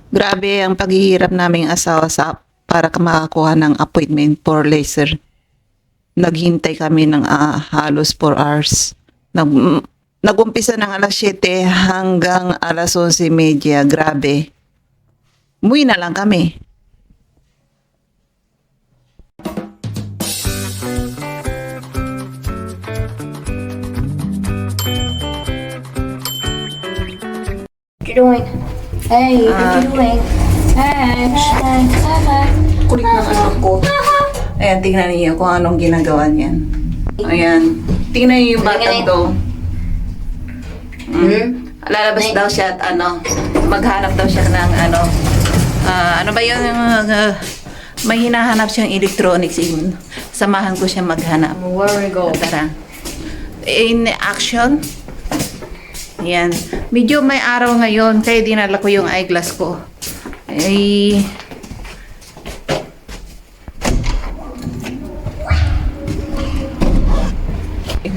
Grabe ang paghihirap naming asawa para makakuha ng appointment for laser. Naghintay kami ng halos 4 hours. Nagumpisa ng alas 7 hanggang alas 11:30. Grabe. Umuwi na lang kami. What you doing? Hey, what you doing? Hey, hey, hey. Kulit ng anak ko. Ayan, tingnan niyo kung anong ginagawa niyan. Ayan. Tingnan niyo yung batang to. Lalabas daw siya at maghanap daw siya ng ano ba yun, may hinahanap siyang electronics. Samahan ko siya maghanap. Where we go? Tara. In action. Yan. Medyo may araw ngayon, kaya dinala ko yung eyeglass ko. Ay...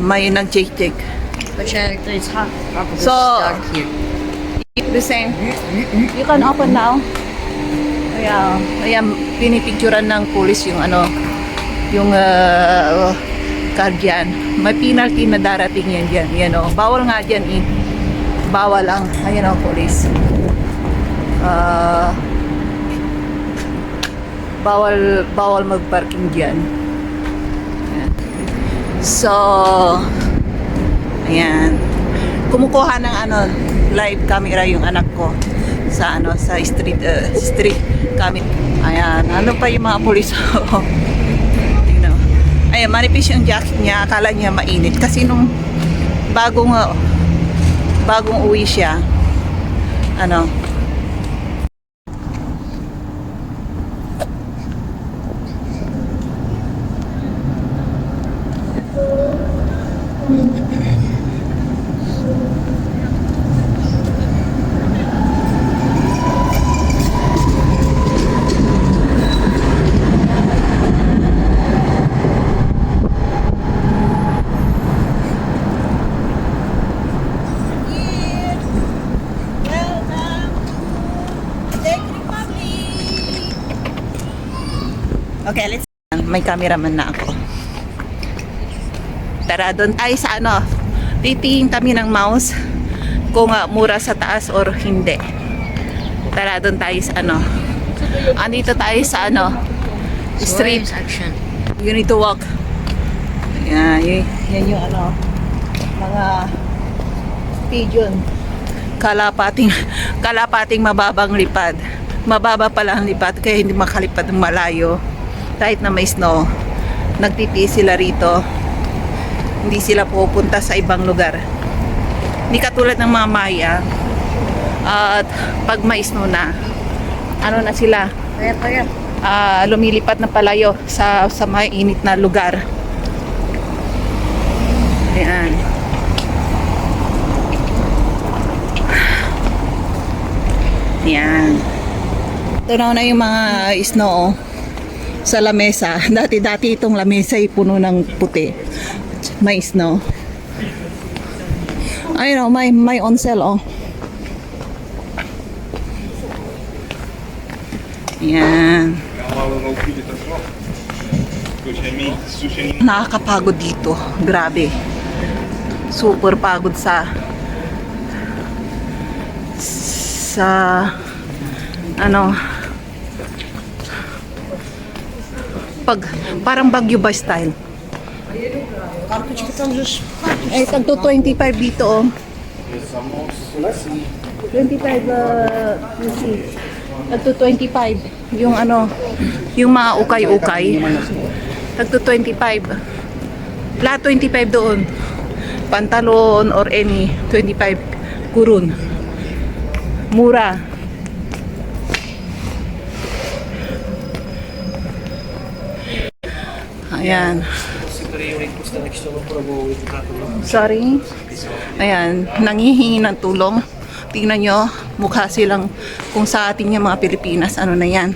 May nag-check. It's hot. So, the same. You can open now. Ayan, pinipicturean ng police yung yung card yan. May penalty na darating yan dyan. Yan o. Bawal nga dyan eh. Bawal ang, ayan o, police. Bawal mag-parking dyan. Ayan. So, ayan. Kumukuha ng live camera yung anak ko sa sa street camera. Ayan, ano pa yung mga pulis. Tingnan. Ayan, manipis yung jacket niya, akala niya mainit kasi nung bagong uwi siya. Okay, let's... May cameraman na ako. Tara, doon tayo sa titingin kami ng mouse kung mura sa taas or hindi. Tara, doon tayo sa andito tayo sa street section. You need to walk. Yan yung mga pigeon. Kalapating mababang lipad. Mababa pala ang lipad kaya hindi makalipad ng malayo. Kahit na may snow, nagtitiis sila rito. Hindi sila pupunta sa ibang lugar. Hindi katulad ng mga Maya. At pag may snow na, na sila? Lumilipat na palayo sa may init na lugar. Ayan. Ayan. Ito na yung mga snow sa lamesa. Dati itong lamesa ay puno ng puti. May snow. Ayun may on sale Ayan. Nakakapagod dito. Grabe. Super pagod sa parang Baguio ba style. Tagto 25 dito 25 tagto 25 yung yung mga ukay-ukay. Tagto 25. Lahat 25 doon. Pantalon or any 25 kurun. Mura. Ayan. Sorry. Ayan, nangihingi ng tulong. Tingnan nyo, mukha silang kung sa ating mga Pilipinas, na yan.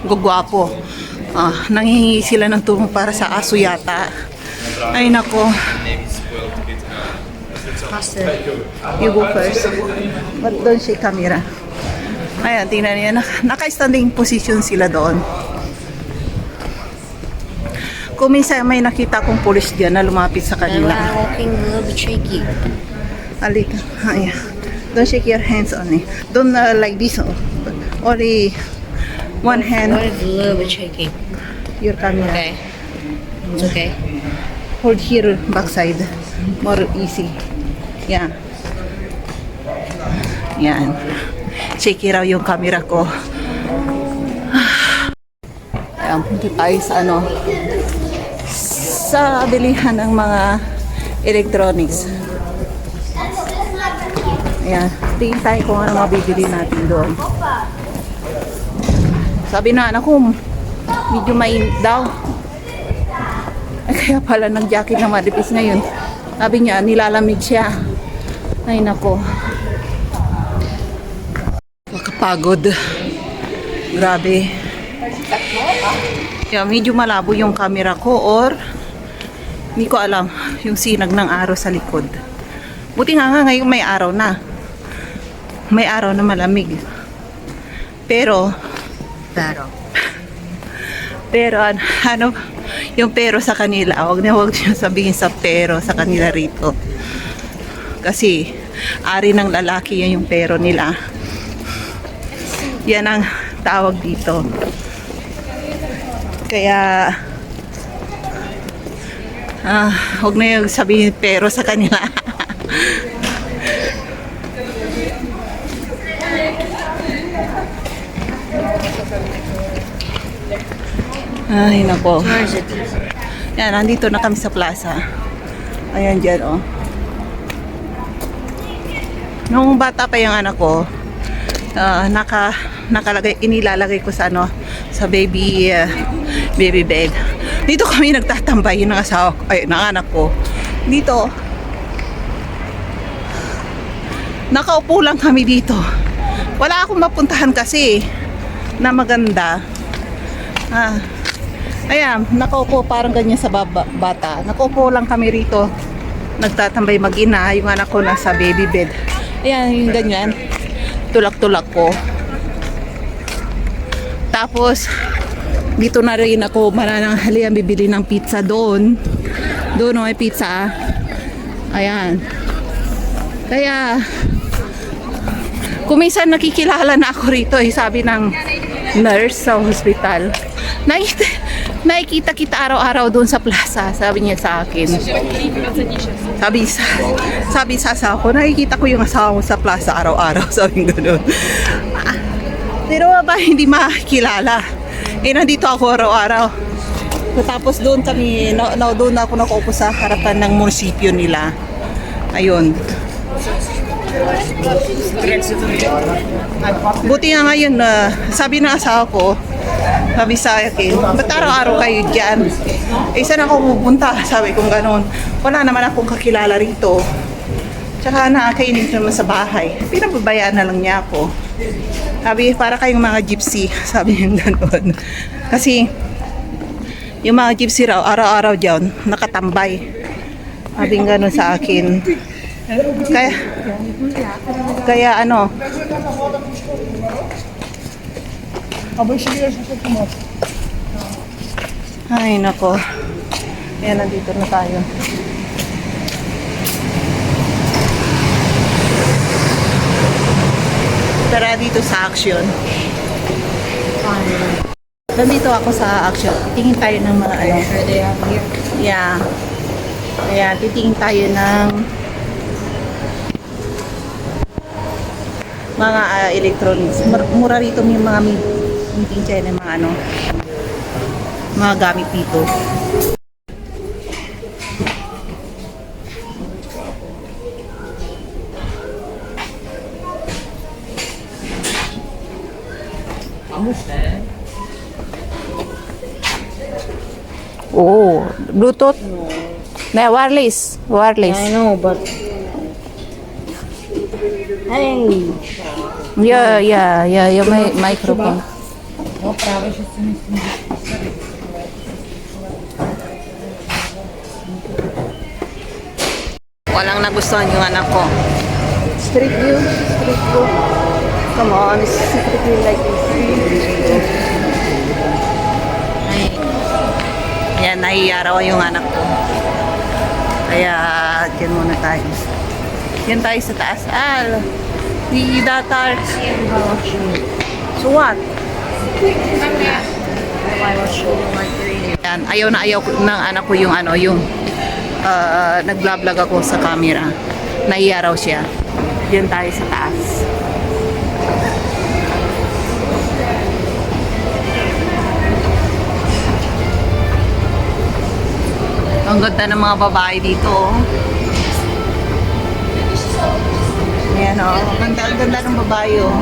Gugwapo. Nangihingi sila ng tulong para sa aso yata. Ay nako. You go first. But don't shake camera. Ayan, tingnan niya. Naka-standing position sila doon. Kung minsan may nakita kong pulis dyan na lumapit sa kanila. Walking a little bit shaky. Alika. Ayan. Don't shake your hands only. Don't like this. Only one hand. What is a little bit shaky? Your camera. Okay. It's okay. Hold here, backside. More easy. Yan. Yan. Shaky raw yung camera ko. Ayan, punta tayo sa ano. Sa bilihan ng mga electronics. Ayan. Tingin tayo kung ano mabibili natin doon. Sabi na anak ko, medyo mainit daw. Ay, kaya pala nag-jacket na malipis ngayon. Sabi niya, nilalamig siya. Ay, nako. Makapagod. Grabe. Yeah, medyo malabo yung camera ko or hindi ko alam yung sinag ng araw sa likod. Buti nga ngayon may araw na. May araw na malamig. Pero ano, yung pero sa kanila, wag niyo sabihin sa pero sa kanila rito. Kasi ari ng lalaki yan yung pero nila. Yan ang tawag dito. Kaya wag na yung sabihin pero sa kanila. Ay, nako. Where is it? Yan, nandito na kami sa plaza. Ayan dyan, oh. Nung bata pa yung anak ko, inilalagay ko sa ano, sa baby bed. Dito kami nagtatambay ng asawa ko, ay, ng anak ko. Dito, nakaupo lang kami dito. Wala akong mapuntahan kasi na maganda. Ayan, nakaupo parang ganyan sa bata. Nakaupo lang kami rito. Nagtatambay mag-ina. Yung anak ko nasa baby bed. Ayan, yung ganyan. Tulak-tulak ko. Tapos, dito na rin ako manananghalian bibili ng pizza doon. Doon may pizza. Ayan. Kaya, kung minsan nakikilala na ako rito, sabi ng nurse sa hospital, nakikita kita araw-araw doon sa plaza, sabi niya sa akin. Sabi sa asawa ko, nakikita ko yung asawa mo sa plaza araw-araw, sabi nga doon. Pero ba hindi makilala? Nandito ako araw-araw. Tapos doon kami, doon ako nakaupo sa harapan ng munisipyo nila. Ayun. Buti nga ngayon, sabi ng asawa ko, sabi sa akin, ba't araw-araw kayo dyan? Saan ako pupunta? Sabi kong gano'n. Wala naman akong kakilala rito. Tsaka nakakainip naman sa bahay. Pinababayaan na lang niya ako. Sabi, para kayong mga gypsy. Sabi niya gano'n. Kasi, yung mga gypsy raw, araw-araw dyan, nakatambay. Sabi nga gano'n sa akin. Kaya ano, ay nako. Ayan, nandito na tayo. Tara dito sa Action. Nandito ako sa Action. Titingin tayo ng mga ano. Yeah. Ayan, titingin tayo ng mga electronics. Mura rito yung mga meeting China, mga ano, mga gamit dito. Oh, Bluetooth? Na wireless. Wireless. I know, but hey. Yeah, yung may microphone. Walang nagustuhan yung anak ko. Street view. Come on, it's secretly like this. Ayan, nahiya raw yung anak ko. Kaya, dyan muna tayo. Yan tayo sa taas. The datar. So what? Yan, ayaw na ayaw ng anak ko yung nag-vlog ako sa camera. Nahiya raw siya. Diyan tayo sa taas. Ang ganda ng mga babae dito. Oh. Ayan o. Oh. Ang ganda ng babae o. Oh.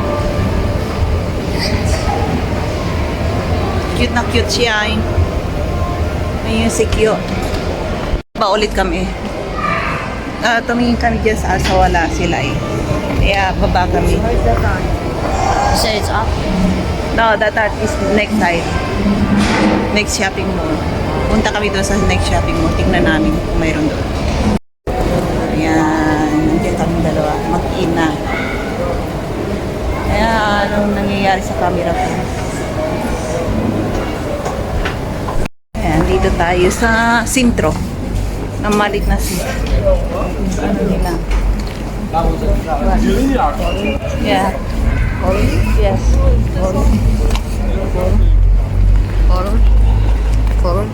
Cute na cute siya eh. Ayun si cute. Ba ulit kami. Tumingin kami dyan sa asa, wala sila eh. Kaya baba kami. You say it's up? No, that is next side. Next shopping mall. Punta kami doon sa next shopping mall. Tingnan namin kung mayroon doon. Ayan. Nandiyan kami dalawa. Mag-in na. Ayan. Anong nangyayari sa camera ko? Ayan. Dito tayo sa sintro. Ng malit na sintro. Ano nila? Yeah. Yes. Color.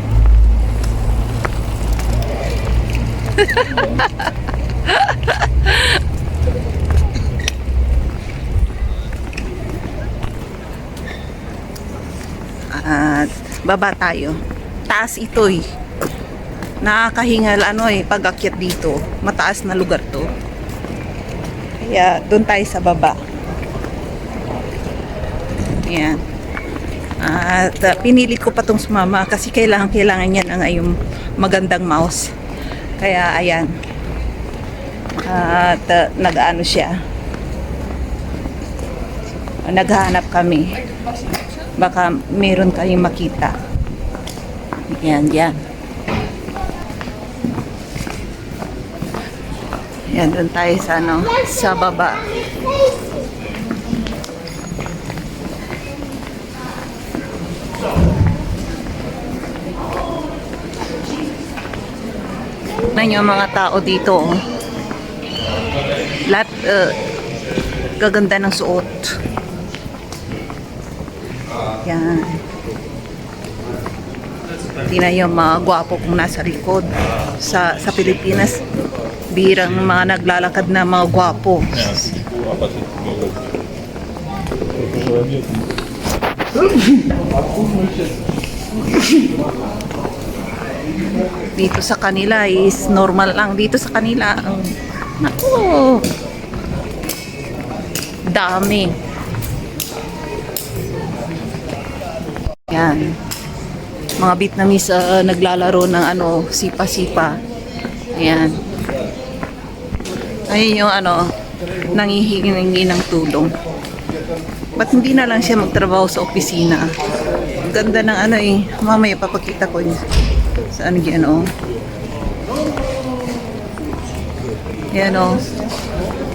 At baba tayo. Taas ito eh. Nakakahingal pag-akyat dito. Mataas na lugar to. Kaya doon tayo sa baba. Ayan. At pinilit ko pa tong sumama kasi kailangan niya ng yung magandang mouse. Kaya ayan. At nag-ano siya. Naghahanap kami. Baka meron kayong makita. Yan. Yan, doon tayo sa baba. Tignan nyo ang mga tao dito. Oh. Lahat gaganda ng suot. Yan. Tignan nyo ang mga gwapo kung nasa likod. Sa Pilipinas, birang mga naglalakad na mga gwapo. Dito sa kanila is normal lang. Dito sa kanila, naku, dami. Yan. Mga Vietnamese naglalaro ng sipa-sipa. Yan. Ayun yung nangihingi ng tulong. Ba't hindi na lang siya magtrabaho sa opisina? Ganda ng mamaya papakita ko niya. Saan yan Yan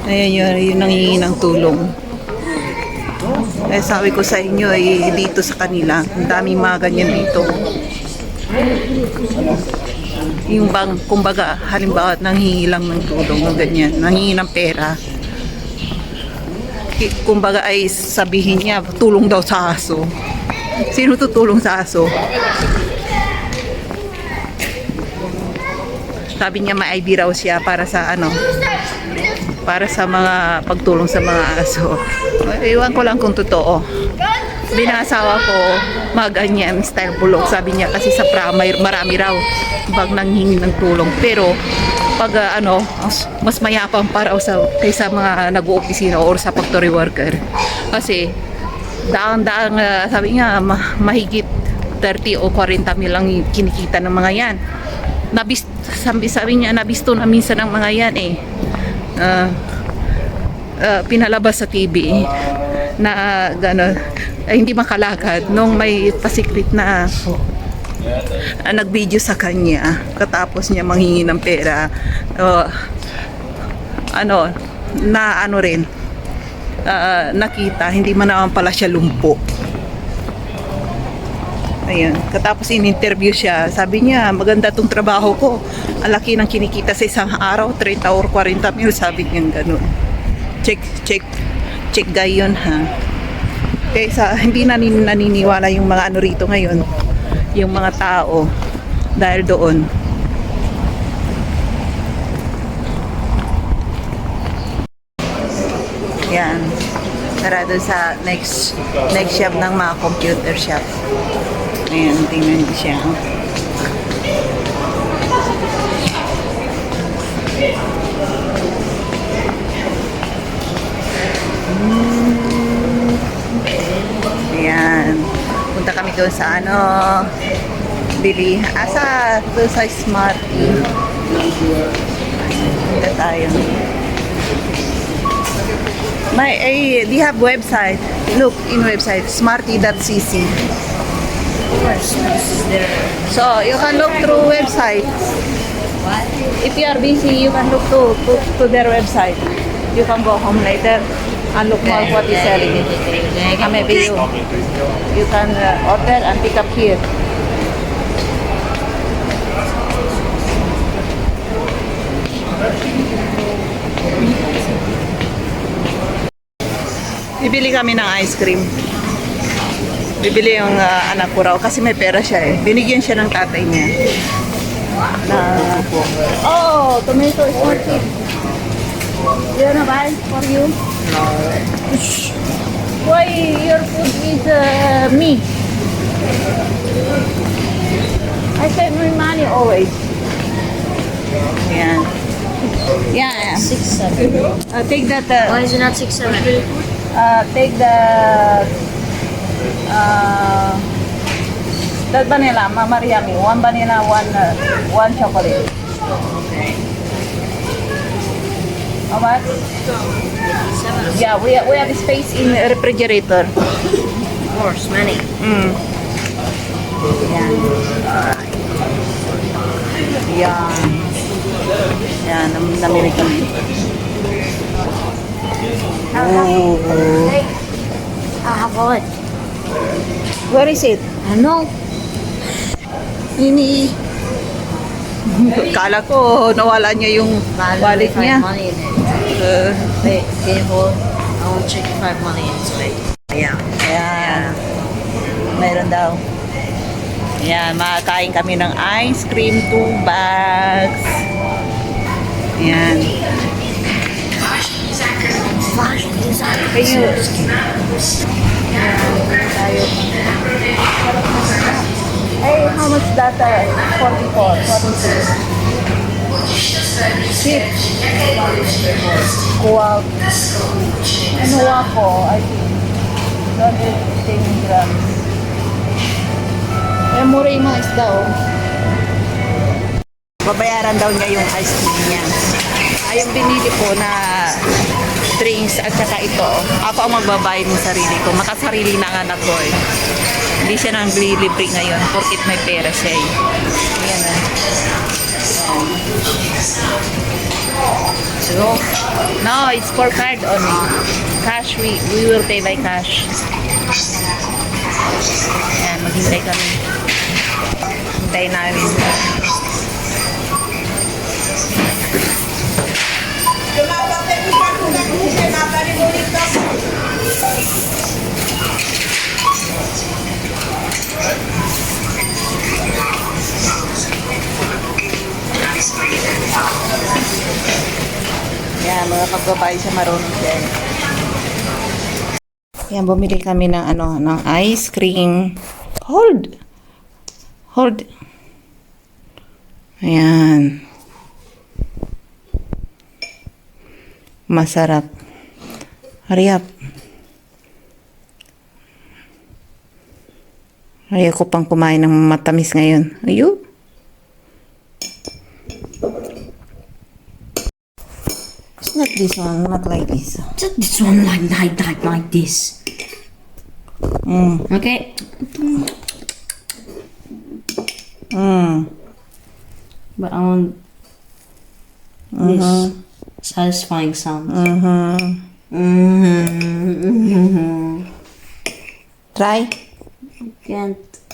Ayan yung nangihingi ng tulong. Sabi ko sa inyo dito sa kanila, ang daming mga ganyan dito. Yung kumbaga, halimbawa nanghihingi lang ng tulong ng ganyan, nanghihingi ng pera. Kumbaga ay sabihin niya, tulong daw sa aso. Sino tutulong sa aso? Sabi niya may ID raw siya para sa para sa mga pagtulong sa mga aso. Iwan ko lang kung totoo. Binasawa ko mga ganyan style bulok. Sabi niya kasi sa marami raw bag nanghingi ng tulong. Pero pag mas mayapang para kaysa mga nag-oopisina or sa factory worker. Kasi daang sabi niya mahigit 30 o 40 mil lang kinikita ng mga yan. Sabi niya nabisto na minsan ng mga yan pinalabas sa TV na gano'n hindi makalakad nung may pasikrit na nag-video sa kanya katapos niya manghingi ng pera rin nakita, hindi man naman pala siya lumpo. Ayun, katapos in-interview siya, sabi niya, maganda tong trabaho ko. Ang laki ng kinikita sa isang araw, 30 or 40 mil, sabi niya ganun. Check guy yun, ha. Kaya hindi naniniwala yung mga ano rito ngayon, yung mga tao, dahil doon. Yan. Tara doon sa next shop ng mga computer shop. Ayan, tingnan niyo siya. Ayan. Punta kami doon sa ano, bili. Doon sa Smarty. Punta tayo. Do you have website? Look in website, smarty.cc. So, you can look through website. If you are busy, you can look to their website. You can go home later and look more what is selling. Maybe you can order and pick up here. Bibili kami ng ice cream. Bibili yung anak ko raw kasi may pera siya eh. Binigyan siya ng tatay niya. Oh, tomato is not cheap. You wanna buy for you? No. Why your food is me? I save my money always. Yeah. Yeah. 6, 7. Take that. Why is it not 6, 7? Take that vanilla, Mama Yummy. One vanilla, one chocolate. Okay. How much? 7. Yeah, we have space in the refrigerator. Of course, many. Yan. Yan. Yan, namili kami. Oh. Hey, I have wallet. Where is it? I know. Kala ko nawala niya yung wallet niya. Money in it. Wait, can you hold? I want to check if I have money inside. Yeah. Ayan. Meron daw. Ayan, makakain kami ng ice cream, 2 bags. Ayan. Kayo. Tayo. Hey, how much that? 44, 42. Cheap. Kuwag. Ano ako? I think. 210 grams. Eh, mura yung mga isda, oh. Babayaran daw niya yung ice cream niya. Ay, yung binili ko na drinks at saka ito, ako ang magbabayad ng sarili ko. Makasarili na nga anak ko eh. Hindi siya nang libre ngayon porkit may pera siya eh. Ayan na. So, no, it's for card only. Cash, we will pay by cash. Ayan, maghintay kami. Hintay namin. Yan, mga pagbabae siya, marunong siya. Yan, bumili kami ng ng ice cream. Hold. Ayan. Masarap. Hurry up. Ayoko pang kumain ng matamis ngayon. Ayun. It's not this one, not like this. This one like this. Okay. But I want this satisfying sound. Try. Can't.